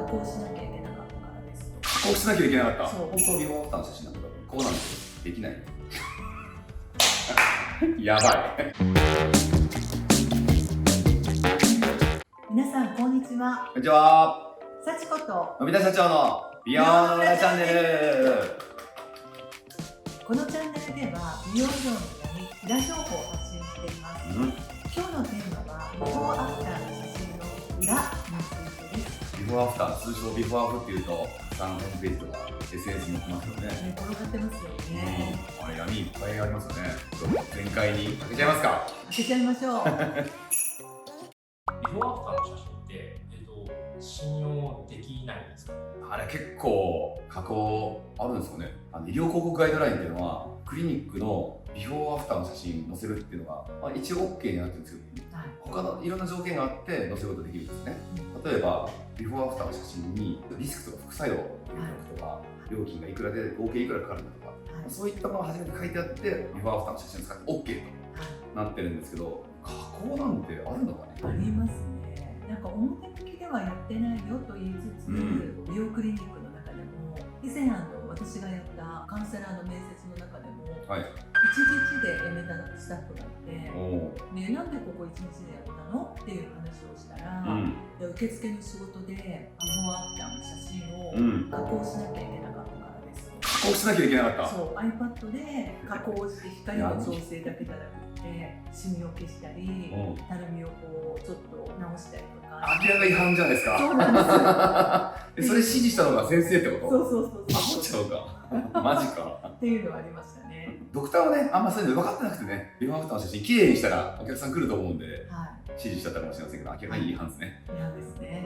工しなきゃいけなかったからです。加工しなきゃいけなかった。そう。本当ビフォーアフターの写真なんだけど、こうなんですよ。できない。やばい。皆さんこんにちは。こんにちは。幸子とのび太社長の美容の裏チャンネル。このチャンネルでは美容業の闇、裏情報を発信しています。今日のテーマはビフォーアフターの写真の裏についてです。ビフォーアフター、通称ビフォーアフっていうと、たくさんホームページとか SNS に載ってますよね。転がってますよね。あれ闇いっぱいありますよね。全開に開けちゃいますか。開けちゃいましょう。ビフォーアフターの写真って、信用できないんですか？あれ結構加工あるんですよね。医療広告ガイドラインっていうのはクリニックのビフォーアフターの写真載せるっていうのが、一応 OK になってるんですけど、はい、他のいろんな条件があって載せることができるんですね。例えばビフォーアフターの写真にリスクとか副作用を入れておくとか、料金がいくらで合計いくらかかるんだとか、そういったものが初めて書いてあってビフォーアフターの写真を使って OK となってるんですけど、加工なんてあるのかね。ありますね。なんか表向きではやってないよと言いつつ、美容クリニックの中でも以前私がやったカウンセラーの面接の中でも、1日で辞めたスタッフがいて、ね、なんでここ1日で辞めたのっていう話をしたら、受付の仕事でビフォーアフターの写真を加工しなきゃいけなかったからです。加工しなきゃいけなかった。そう、iPad で加工して光の調整だけじゃなくて、シミを消したり、たるみをこうちょっと直したりとか。明らか違反じゃないですか。そうなんですよ。それ指示したのが先生ってこと？そう。あ、持っちゃうか。マジか。っていうのはありましたね。ドクターはね、あんまそういうの分かってなくてね、ビフォーアフターの写真きれいにしたらお客さん来ると思うんで、指示しちゃったかもしれませんけど、明らかに違反ですね。違反ですね。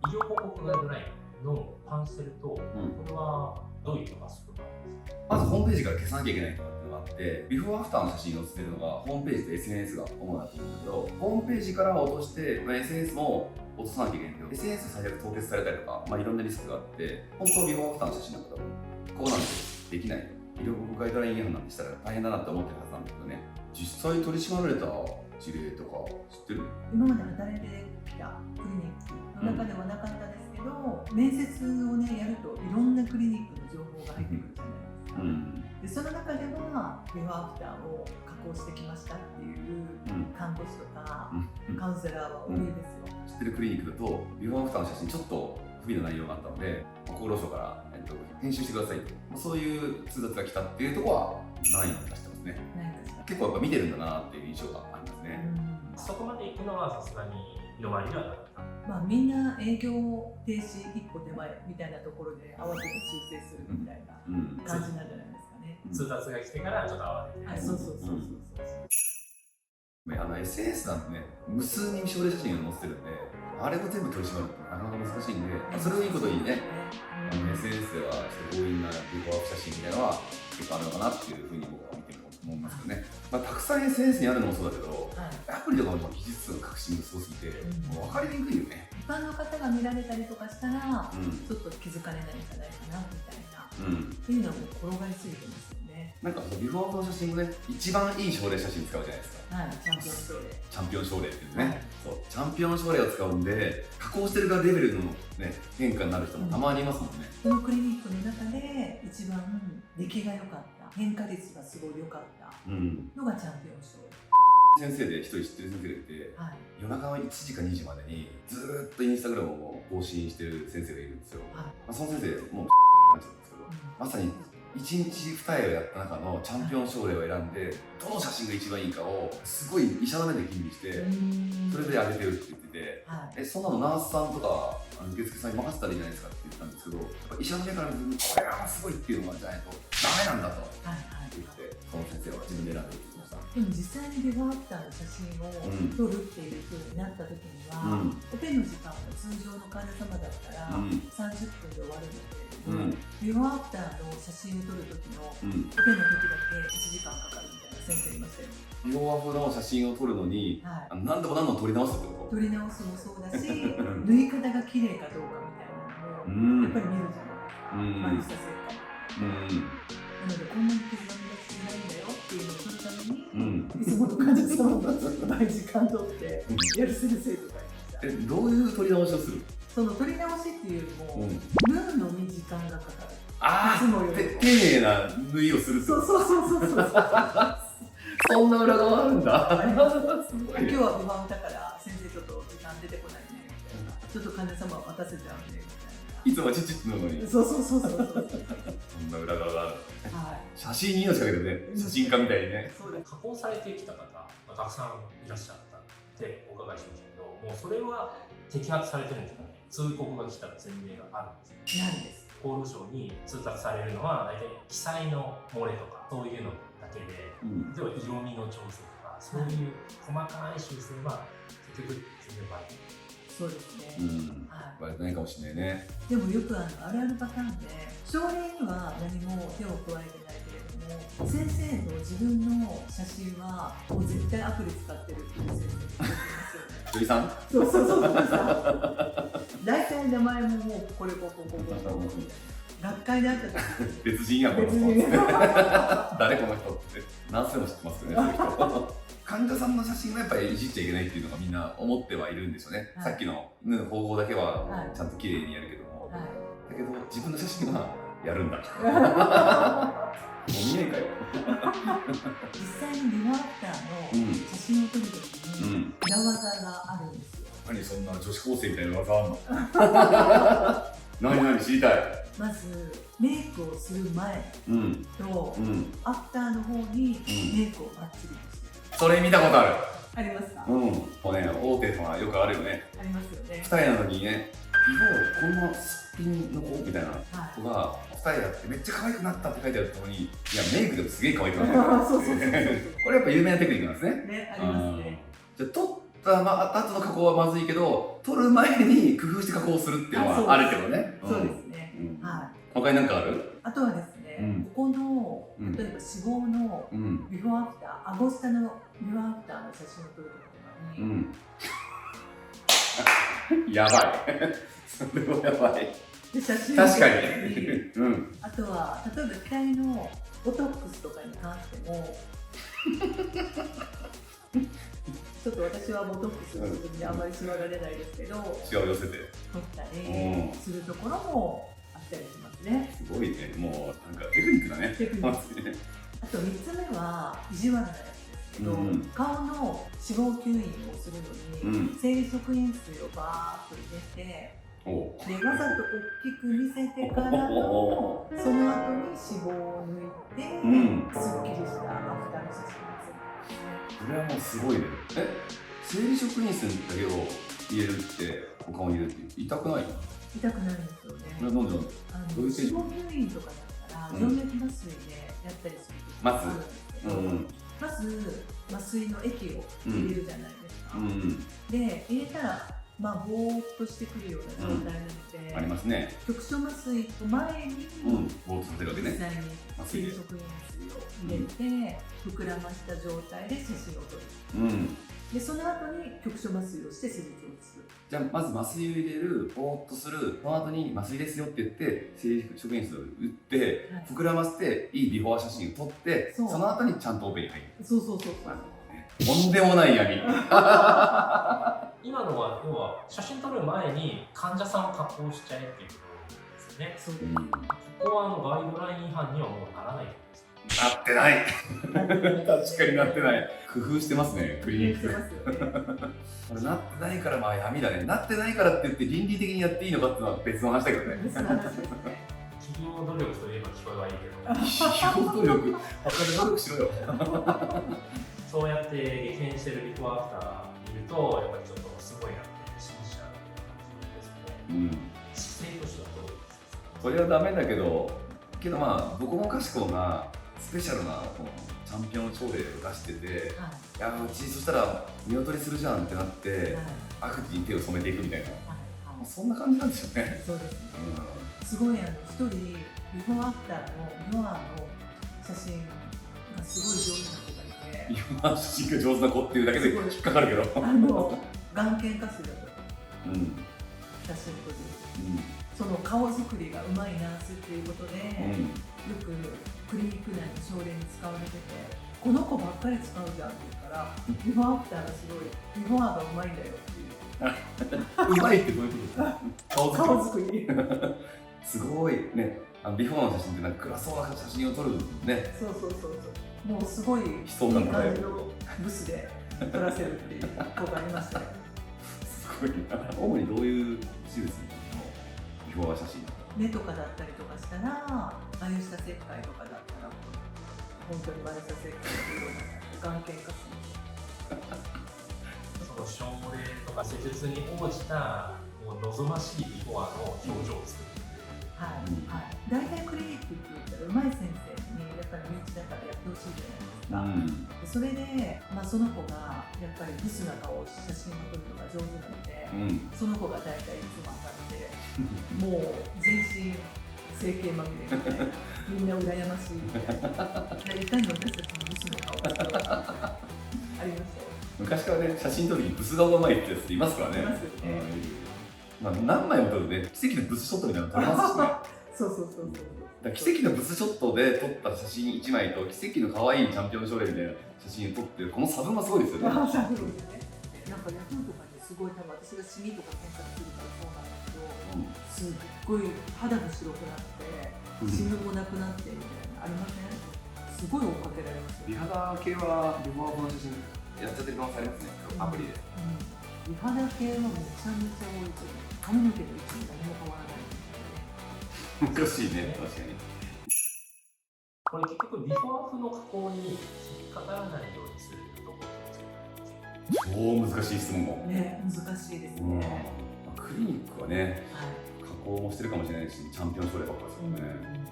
医療広告ガイドラインのパンセルと、これはどういうのがするかですか？まずホームページから消さなきゃいけないとかっていうのがあって、ビフォーアフターの写真を載せてるのがホームページと SNS が主だと思うんだけど、ホームページから落として、SNS も落とさなきゃいけないけど、SNS 最悪凍結されたりとか、いろんなリスクがあって、本当ビフォーアフターの写真なんかだと、こうなんですできない。医療広告ガイドライン違反なんてしたら大変だなって思ってるはずなんだけどね。実際取り締まられた事例とか知ってる？今まで働いてきたクリニックの中ではなかったですけど、面接をねやるといろんなクリニックの情報が入ってくるじゃないですか。でその中ではビフォーアフターを加工してきましたっていう看護師とかカウンセラーは多いですよ。知ってるクリニックだとビフォーアフターの写真ちょっと不備な内容があったので、厚労省から、編集してくださいと、そういう通達が来たっていうところはないのを出してますね。結構やっぱ見てるんだなっていう印象がありますね。そこまで行くのはさすがに身の回りではなかった。みんな営業停止一歩手前みたいなところで慌てて修正するみたいな感じなんじゃないですかね。通達が来てからちょっと慌てて。そう。SNS なんてね、無数に症例写真を載せてるんで、あれを全部取り締まるってなかなか難しいんで、それをいいことにね、SNS では強引なビフォーアフター写真みたいなのは結構あるのかなっていうふうに僕は見てると思いますけどね。たくさん SNS にあるのもそうだけど、アプリとかの技術の革新がすごすぎて、もう分かりにくいよね。一般の方が見られたりとかしたら、ちょっと気づかれないんじゃないかなみたいな、っていうのはもう転がりすぎてますよね。なんかビフォーアフターの写真もね、一番いい症例写真使うじゃないですか。チャンピオン症例。チャンピオン症例っていうね、そうチャンピオン症例を使うんで、加工してるからレベルの、ね、変化になる人もたまにいますもんね。このクリニックの中で一番出来が良かった、変化率がすごい良かったのがチャンピオン症例。先生で一人知ってる先生がいて、夜中の1時か2時までにずーっとインスタグラムを更新してる先生がいるんですよ。その先生もうなっちゃうんですけど、まさに1日2重をやった中のチャンピオン症例を選んで、どの写真が一番いいかをすごい医者の目で吟味して、それで上げてるって言ってて、そんなのナースさんとか受付さんに任せたらいいじゃないですかって言ったんですけど、やっぱ医者の目から見るとこれはすごいっていうのがじゃないとダメなんだと言って、その先生は自分で選んでいきました。でも実際にビフォーアフターの写真を撮るっていう風になった時には、オペの時間が通常の患者様だったら30分で終わるんだけれども、ビフォーアフターの写真を撮る時のオペの時だけ1時間かかるみたいな先生いましたよ。ビフォーアフの写真を撮るのに、何度も何度も撮り直すってこと？撮り直すもそうだし、縫い方が綺麗かどうかみたいなのもやっぱり見るじゃないですか、マリサ成果。なのでこんなに傷が目立ちないんだよっていうのを撮るために、いつもの患者様が倍時間取ってやる先生とかいました。どういう撮り直しをする？その取り直しっていうよりも、縫うのに時間がかかる。ああ、丁寧な縫いをする。そうそうそうそうそう。そんな裏側あるんだ。今日はビバンだから先生ちょっと時間出てこないねみたいな。ちょっと患者様待たせちゃうんでみたいな。いつもチチッと縫うのに。そうそうそうそう。そんな裏側がある。はい。写真に命かけてね、写真家みたいにね。加工されてきた方がたくさんいらっしゃったってお伺いしましたけど、もうそれは摘発されてるんですかね。通告が来た前例があるんです。ないです。厚労省に通達されるのは大体記載の漏れとかそういうのだけで、例えば色味の調整とかそういう細かい修正は結局全然バレない。そうですね。バレてないかもしれないね。でもよくあるあるパターンで症例には何も手を加えてないけれども先生の自分の写真はもう絶対アプリ使ってるっていう先生がいますよね。土井さん？そうそうそうそう。大体名前ももうこれこ学会であった時別人やこの人。誰この人って何歳も知ってますよね。そういう人。患者さんの写真はやっぱりいじっちゃいけないっていうのがみんな思ってはいるんですよね。さっきの縫う方法だけはちゃんと綺麗にやるけども、だけど自分の写真はやるんだ。もう見えんかよ。実際にビフォーアフターの写真を撮るときに裏技があるんですよ。何そんな女子高生みたいな技あんの？何知りたい。まずメイクをする前とアフターの方にメイクをバッチリしてる。それ見たことある。ありますか？もうね、大手はよくあるよね。ありますよね。二重なのにね、ビフォーこんなすっぴんの子みたいな子が二重やってめっちゃ可愛くなったって書いてあるところに、いやメイクでもすげえ可愛くなった。これやっぱ有名なテクニックなんですね。ね、ありますね。じゃあ撮った後の加工はまずいけど、撮る前に工夫して加工するっていうのはあるけどね。そうですね。はい。他に何かある？あとはですね、ここの例えば脂肪のビフォーアフター、顎下のビフォーアフターの写真を撮るときに、やばい。それはやばい。で写真確かに。あとは例えば額のボトックスとかに関しても。ちょっと私はボトックスの自分であまりシワが出ないですけど、シワを寄せて取ったりするところもあったりしますね。すごいね、もうなんかテクニックだね。テクニック。あと3つ目は意地悪なやつですけど、顔の脂肪吸引をするのに生理食塩水をバーッと入れて、でわざと大きく見せてからのその後に脂肪を抜いて、すっきりしたアフターの写真をする。これはもうすごいね。生理食塩水だけを入れるってお顔に入れるって痛くない？痛くないんですよね。これはなんでなんだ？脂肪吸引とかだったら静脈麻酔でやったりする時があるんですけど、まず麻酔の液を入れるじゃないですか。で入れたらぼーっとしてくるような状態なので、ありますね。局所麻酔と前にぼーっとさせるわけね。実際に生理食塩水を入れて膨らました状態で写真を撮る。でその後に局所麻酔をして施術をする。じゃあまず麻酔を入れる、ぼーっとする、その後に麻酔ですよって言って生理食塩水を打って、膨らませていいビフォー写真を撮って、その後にちゃんとオペに入る。そうそうそう。とんでもない闇。今のは要は写真撮る前に患者さんを加工しちゃえっていうことですよね。ここはガイドライン違反にはもうならないと思うんですか？なってない。確かになってない。工夫してますね、クリニック。これなってないから闇だね。なってないからって言って倫理的にやっていいのかっていうのは別の話だけどね。企業努力といえば聞こえはいいけど。企業努力、努力しろよ。そうやって激変してるビフォーアフター見ると、やっぱりちょっとすごいなって信じちゃう感じですね。姿勢としてはどうですか？それはダメだけどどこもかしこなスペシャルなチャンピオン朝礼を出してて、いやうちそしたら見劣りするじゃんってなって、悪事に手を染めていくみたいな、そんな感じなんですよね。そうですね。すごい一人ビフォーアフターのビフォーの写真がすごい上手な子がいて、ビフォー写真が上手な子っていうだけで引っかかるけど、眼検かすれと写真撮る。その顔作りがうまいナースっていうことで、よくクリニック内の症例に使われてて、この子ばっかり使うじゃんって言うから、ビフォーアフターがすごい、ビフォーがうまいんだよっていう。うまいってどういうことですか？顔作りすごいね、ビフォーの写真ってなんか暗そうな写真を撮るね。そうもうすごいいい感じのブスで撮らせるっていうことがありましたね。すごいな。主にどういう手術のビフォー写真？目とかだったりとかしたら、眉下切開とかだったら本当に眉下切開のような眼瞼下その症例とか施術に応じたもう望ましいビフォアの表情を作る。大体クリニックって言ったら上手い先生にやっぱり身内だからやってほしいじゃないですか。それで、その子がやっぱりブスな顔を写真を撮るのが上手なので、その子が大体いつも当たってもう全身整形まみれみたいな、みんな羨ましいみたいな、いかに私たちのブスの顔がありましたよ。昔からね、写真撮るときブス顔がうまいってやついますからね。いますよね。何枚も撮るね、奇跡のブスショットみたいなの撮れますしね。そう奇跡のブスショットで撮った写真1枚と奇跡の可愛いチャンピオンショーレみたいな写真を撮ってるこの差分がすごいですよね。なんかヤフーとかですごい多分私がシミとか検索するからそうなんですけど、すっごい肌が白くなってシミもなくなってみたいなありません？すごい追っかけられますよ。美肌系はビフォーの写真やっちゃってる可能性ありますね、アプリで。美肌系はめちゃめちゃ多いですよね。髪の毛の位置も何も変わらない。難しいね、確かに。これ結局ビフォー風の加工に引っかからないようにするところ超難しい質問も。ね、難しいですね。クリニックはね、加工もしてるかもしれないし、チャンピオンショーレばっかりです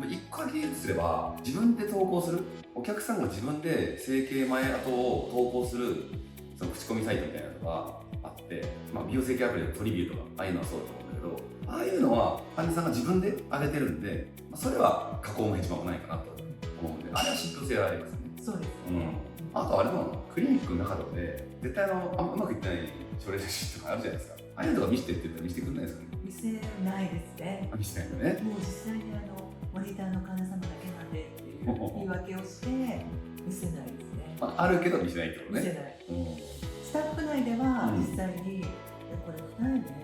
よね。一個だけ言うとすれば、自分で投稿する、お客さんが自分で整形前後を投稿するその口コミサイトみたいなのがあって、美容整形アプリでトリビューとかああいうのはそうだと思うんだけど、ああいうのは患者さんが自分で上げてるんで、それは加工もヘチマもないかなと思うんで、あれは信憑性がありますね。そうですね。あとあれもクリニックの中とかで絶対あんまうまくいってない症例写真とかあるじゃないですか。ああいうのとか見せてって言ったら見せてくれないですかね。見せないですね。見せないよね。もう実際にモニターの患者様だけなんでっていう言い訳をして見せないですね。あるけど見せないってことね。見せない。スタッフ内では実際に、これ2人で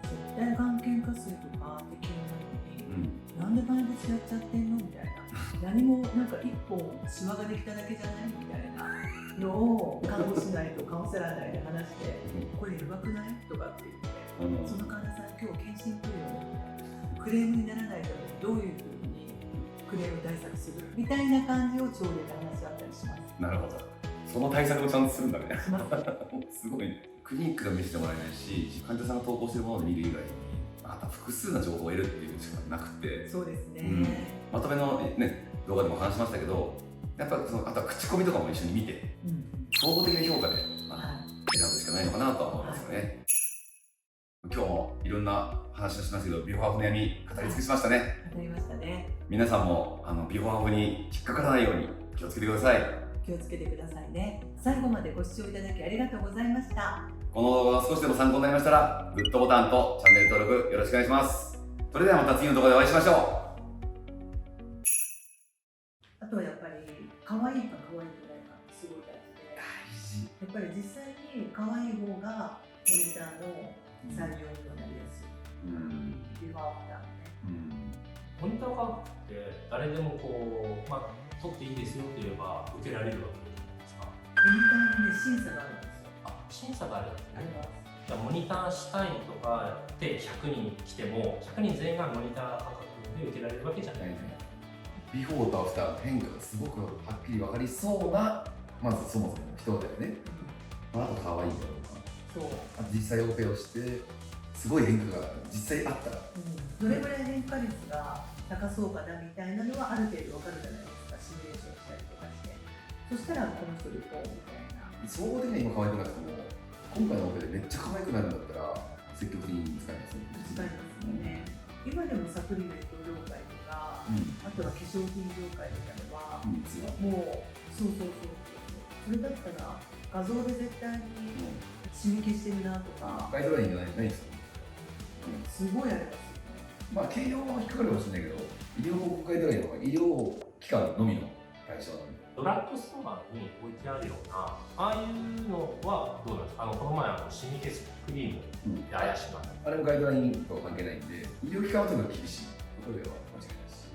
絶対眼瞼下垂とかできるのに、なんで前別やっちゃってんのみたいな。何もなんか一本シワができただけじゃないみたいなのを看護師内とカウンセラー内で話してこれやばくないとかって言って、その患者さん今日検診来るよねみたいな、クレームにならないためにどういうふうにクレーム対策するみたいな感じを朝礼で話し合ったりします。なるほど。その対策をちゃんとするんだね。すごいね。クリニックが見せてもらえないし、患者さんが投稿してるもので見る以外にあと複数の情報を得るっていうしかなくて、そうですね、まとめの、動画でも話しましたけど、やっぱあとは口コミとかも一緒に見て、総合的な評価で、選ぶしかないのかなとは思いますよね。今日もいろんな話をしましたけど、ビフォーアフの悩み語り尽くしましたね。語りましたね。皆さんもビフォーアフに引っかからないように気をつけてください。気をつけてくださいね。最後までご視聴いただきありがとうございました。この動画が少しでも参考になりましたら、グッドボタンとチャンネル登録よろしくお願いします。それではまた次の動画でお会いしましょう。あとはやっぱり可愛いか可愛くないかすごい大事で、やっぱり実際に可愛い方がモニターの採用になりやすい。ビフォーアフターね。モニター価格って誰でも取っていいですよって言えば受けられるわけですか？モニターに審査があるんですよ。審査があるんですね。モニターしたいとかで100人来ても100人全員がモニター価格で受けられるわけじゃないですね。ビフォーとアフターの変化がすごくはっきり分かりそうな、まずそもそも人だよね。あと可愛いだろうか。そう。あと実際オペをしてすごい変化が実際あったら、どれぐらい変化率が高そうかなみたいなのはある程度分かるじゃないですか。シミュレーションしたりとかして、そしたらこの人でこうみたいな。総合的に今可愛くなくても今回のオペでめっちゃ可愛くなるんだったら積極的に使いますね。使いますよね。今でもサプリメント業界とか、あとは化粧品業界とかでは、もうそれだったら画像で絶対にシミ消してるなとか、ガイドラインがないですよ。すごいありますよね。軽量は引っかかるかもしれないけど、医療報告ガイドラインは医療機関のみの対対象なんで。ドラッグストアに置いてあるような、ああいうのはどうなんですか？この前シミケスクリームで怪しまった、あれもガイドラインとは関係ないんで、医療機関はとにかく厳しいことでは間違いないし、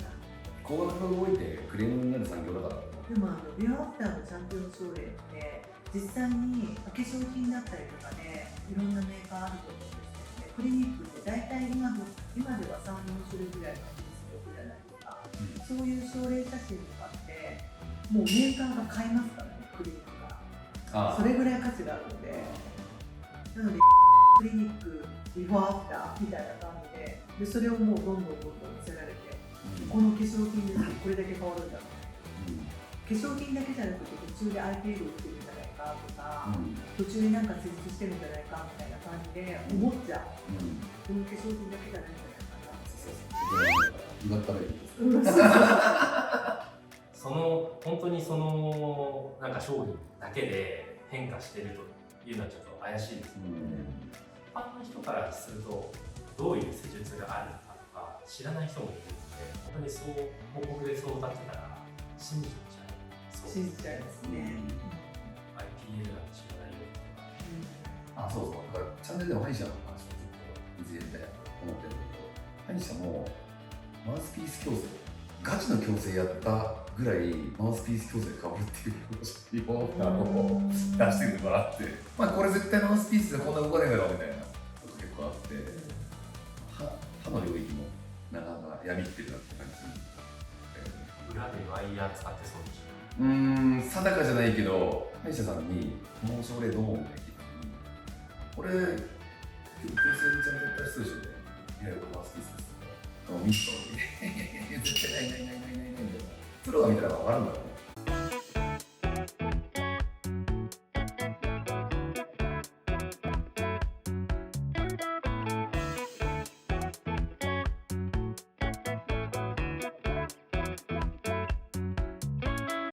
高額が動いてクレームになる産業だから。でもビューアフターのチャンピオン症例って実際に化粧品だったりとかでいろんなメーカーあると思うんですけどね、クリニックって大体今では3、4種類ぐらいの技術力じゃないですか、そういう症例写真とかってもうメーカーが買いますからね、クリニックが。それぐらい価値があるので、なのでクリニックビフォーアフターみたいな感じで、それをもうどんどん見せられて、この化粧品でこれだけ変わるんだろう、化粧品だけじゃなくて途中で IPL 打ってるんじゃないかとか、途中でなんか施術してるんじゃないかみたいな感じで思っちゃう、この化粧品だけじゃないんじゃないかな。奪ったらいいです。本当になんか商品だけで変化してるというのはちょっと怪しいですね。一般の人からするとどういう施術があるのかとか知らない人もいるので、本当にそう広告でそうだってたら信じちゃう。信じちゃいますね。IPL なんて知らないよとか。そうそう。だからチャンネルでも歯医者の話をずっといずれみたいな思ってるんだけど、歯医者もマウスピース矯正、ガチの矯正やったぐらいマウスピース矯正変わるっていうリポーターを出してるのがあって、これ絶対マウスピースでこんな動かねえだろみたいなこと結構あって、歯の領域もなかなか闇ってるなって感じする。裏でワイヤー使ってそうでしょ。定かじゃないけど、歯医者さんにこの症例どう思うって聞いた時に、これ矯正にちゃんとやった人でしょね。いやいや、これマウスピースです。ミスト絶対ないみたいな。プロが見たら分かるんだろう